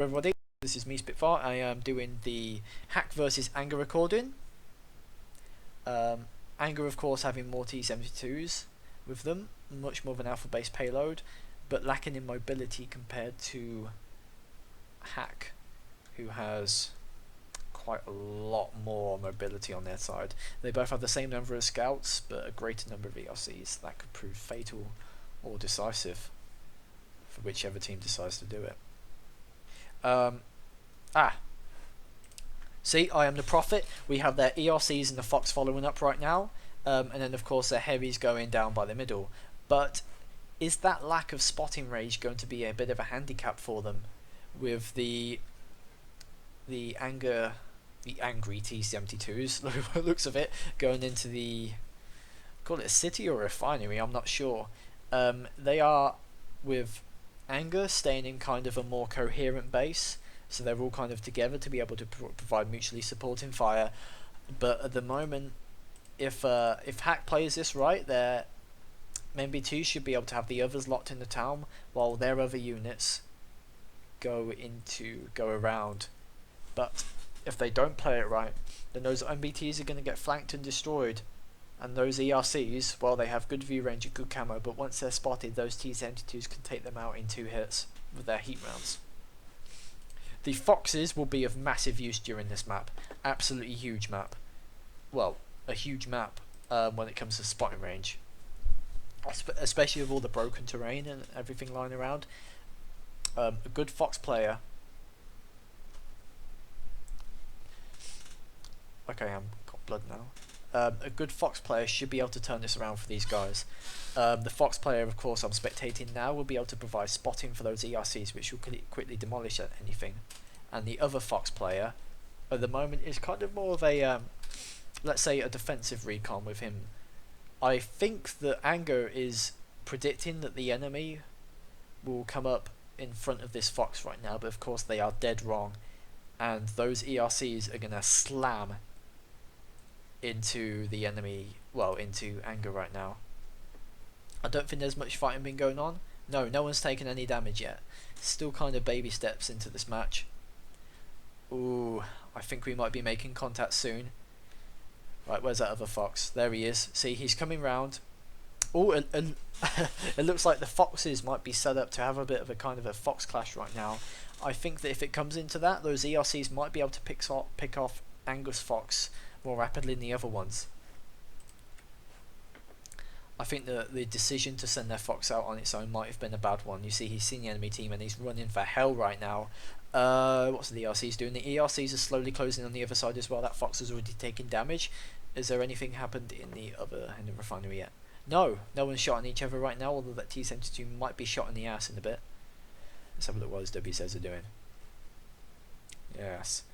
Everybody, this is me Spitfire. I am doing the Hack versus Anger recording. Anger, of course, having more T-72s with them, much more of an alpha-based payload, but lacking in mobility compared to Hack, who has quite a lot more mobility on their side. They both have the same number of scouts, but a greater number of ERCs. That could prove fatal or decisive for whichever team decides to do it. See, I am the Prophet. We have their ERCs and the Fox following up right now, and then of course their heavies going down by the middle. But is that lack of spotting range going to be a bit of a handicap for them with the angry T-72s, looks of it, going into the, call it a city or a refinery, I'm not sure. They are, with Anger, staying in kind of a more coherent base, so they're all kind of together to be able to provide mutually supporting fire. But at the moment, if Hack plays this right, their MB2 should be able to have the others locked in the town while their other units go around. But if they don't play it right, then those MBTs are going to get flanked and destroyed. And those ERCs, well, they have good view range and good camo, but once they're spotted, those T-72s can take them out in 2 hits with their heat rounds. The Foxes will be of massive use during this map. Absolutely huge map. Well, a huge map when it comes to spotting range. Especially with all the broken terrain and everything lying around. A good Fox player. Okay, I've got blood now. A good Fox player should be able to turn this around for these guys. The Fox player, of course, I'm spectating now, will be able to provide spotting for those ERCs, which will quickly demolish anything. And the other Fox player, at the moment, is kind of more of a, let's say, a defensive recon with him. I think that Anger is predicting that the enemy will come up in front of this Fox right now, but of course they are dead wrong. And those ERCs are going to slam into the enemy, well, into Anger right now. I don't think there's much fighting been going on. No one's taken any damage yet. Still kind of baby steps into this match. Ooh, I think we might be making contact soon. Right, where's that other Fox? There he is. See, he's coming round. Oh, it looks like the Foxes might be set up to have a bit of a kind of a Fox clash right now. I think that if it comes into that, those ERCs might be able to pick off Angus Fox more rapidly than the other ones. I think the decision to send their Fox out on its own might have been a bad one. You see, he's seen the enemy team and he's running for hell right now. What's the ERCs doing? The ERCs are slowly closing on the other side as well. That Fox has already taken damage. Is there anything happened in the refinery yet? No one's shot on each other right now, although that T-72 might be shot in the ass in a bit. Let's have a look what those WSs are doing. Yes.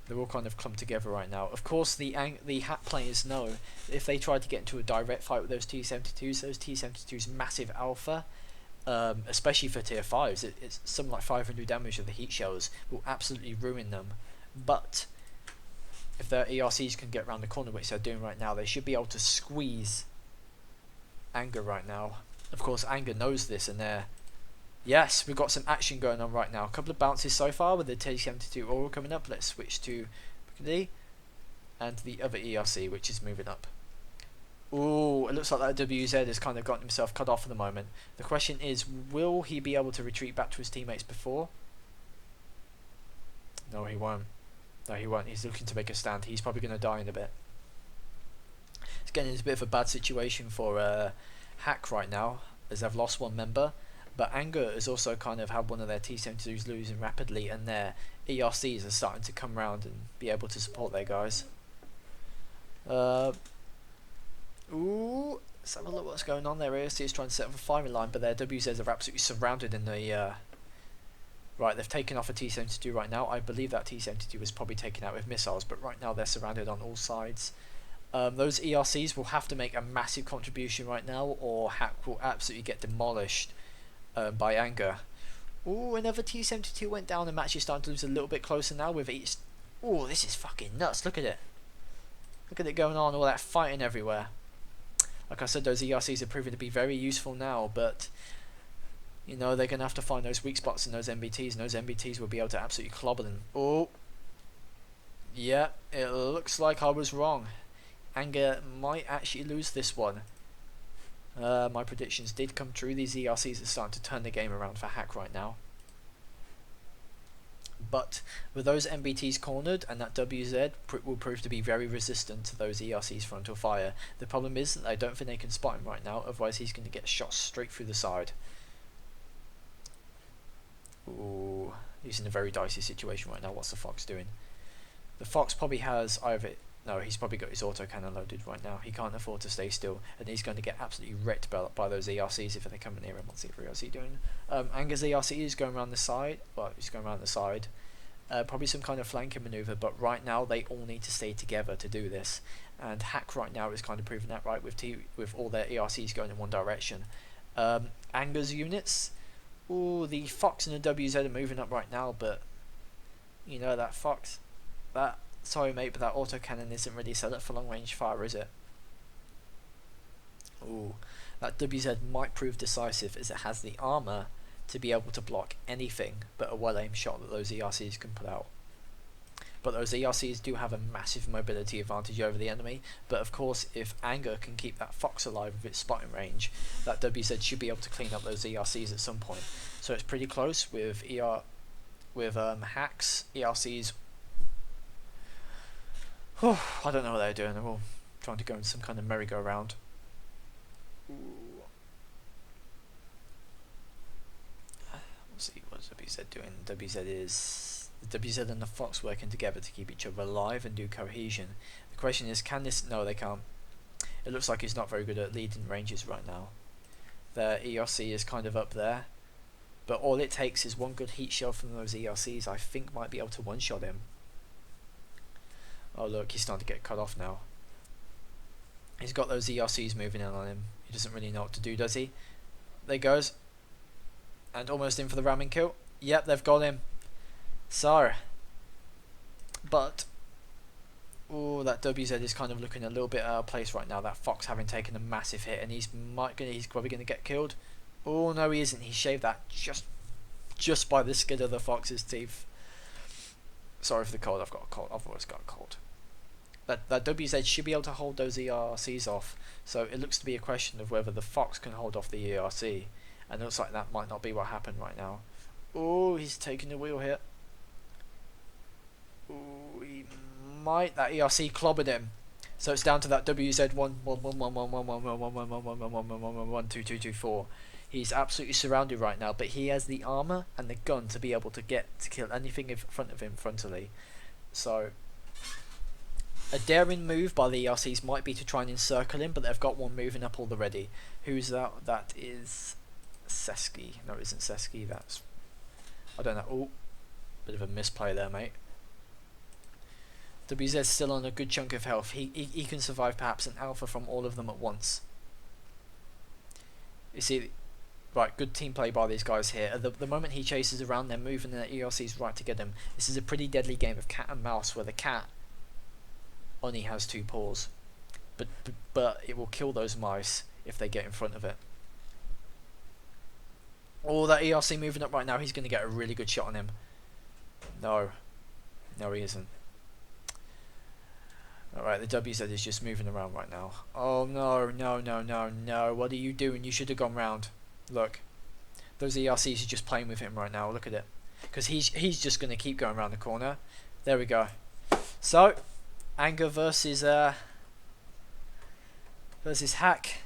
They're all kind of clumped together right now. Of course, the Hack players know if they try to get into a direct fight with those T-72s massive alpha, especially for tier 5s, it's something like 500 damage of the heat shells will absolutely ruin them. But if their ERCs can get around the corner, which they're doing right now, they should be able to squeeze Anger right now. Of course, Anger knows this, and yes, we've got some action going on right now. A couple of bounces so far with the T-72 Aura coming up. Let's switch to D and the other ERC, which is moving up. Ooh, it looks like that WZ has kind of gotten himself cut off at the moment. The question is, will he be able to retreat back to his teammates before? No, he won't. No, he won't. He's looking to make a stand. He's probably going to die in a bit. It's getting into a bit of a bad situation for Hack right now, as they've lost one member. But Anger has also kind of had one of their T-72s losing rapidly, and their ERCs are starting to come around and be able to support their guys. Ooh, let's have a look what's going on. Their ERC is trying to set up a firing line, but their WZs are absolutely surrounded in the... Right, they've taken off a T-72 right now. I believe that T-72 was probably taken out with missiles, but right now they're surrounded on all sides. Those ERCs will have to make a massive contribution right now, or Hack will absolutely get demolished by Anger. Ooh, another T-72 went down. The match is starting to lose a little bit closer now with each... Ooh, this is fucking nuts. Look at it. Look at it going on, all that fighting everywhere. Like I said, those ERCs are proving to be very useful now, but You know, they're going to have to find those weak spots in those MBTs, and those MBTs will be able to absolutely clobber them. Oh, yeah, it looks like I was wrong. Anger might actually lose this one. My predictions did come true. These ERCs are starting to turn the game around for Hack right now. But with those MBTs cornered, and that WZ will prove to be very resistant to those ERC's frontal fire. The problem is that I don't think they can spot him right now, otherwise he's going to get shot straight through the side. Ooh, he's in a very dicey situation right now. What's the Fox doing? The Fox probably has either... No, he's probably got his autocannon loaded right now. He can't afford to stay still, and he's going to get absolutely wrecked by those ERCs if they come near him. What's the ERC doing? Anger's ERC is going around the side. Well, he's going around the side. Probably some kind of flanking maneuver, but right now they all need to stay together to do this. And Hack right now is kind of proving that right with all their ERCs going in one direction. Anger's units... Ooh, the Fox and the WZ are moving up right now, but... You know, that Fox... Sorry mate, but that autocannon isn't really set up for long range fire, is it? Ooh, that WZ might prove decisive as it has the armor to be able to block anything but a well aimed shot that those ERCs can put out. But those ERCs do have a massive mobility advantage over the enemy, but of course if Anger can keep that Fox alive with its spotting range, that WZ should be able to clean up those ERCs at some point. So it's pretty close with Hacks, ERCs. Oh, I don't know what they're doing. They're all trying to go in some kind of merry-go-round. Let's see, what's WZ doing? The WZ and the Fox working together to keep each other alive and do cohesion. The question is, can this... No, they can't. It looks like he's not very good at leading ranges right now. Their ERC is kind of up there. But all it takes is one good heat shell from those ERCs, I think might be able to one-shot him. Oh look, he's starting to get cut off now. He's got those ERCs moving in on him. He doesn't really know what to do, does he? There he goes. And almost in for the ramming kill. Yep, they've got him. So. But. Ooh, that WZ is kind of looking a little bit out of place right now. That Fox having taken a massive hit, and he's probably going to get killed. Oh no, he isn't. He shaved that just by the skin of the Fox's teeth. Sorry for the cold. I've got a cold. I've always got a cold. That WZ should be able to hold those ERCs off. So it looks to be a question of whether the Fox can hold off the ERC, and it looks like that might not be what happened right now. Oh, he's taking the wheel here. Oh, he might. That ERC clobbered him. So it's down to that WZ 1-2-2-2-4. He's absolutely surrounded right now, but he has the armor and the gun to be able to kill anything in front of him frontally. So a daring move by the ERCs might be to try and encircle him, but they've got one moving up already. Who's that? That is Seski. No, it isn't Seski. That's... I don't know. Oh, bit of a misplay there, mate. WZ's still on a good chunk of health. He can survive perhaps an alpha from all of them at once. You see, right, good team play by these guys here. The moment he chases around, they're moving their ERCs right to get him. This is a pretty deadly game of cat and mouse where the cat only has 2 paws, but it will kill those mice if they get in front of it. Oh, that ERC moving up right now. He's going to get a really good shot on him. No, he isn't. Alright, the WZ is just moving around right now. Oh no, what are you doing? You should have gone round. Look, those ERCs are just playing with him right now. Look at it, because he's just going to keep going around the corner. There we go. So Anger versus Hack.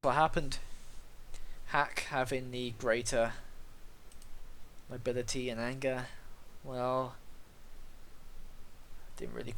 What happened? Hack having the greater mobility, and Anger, well, didn't really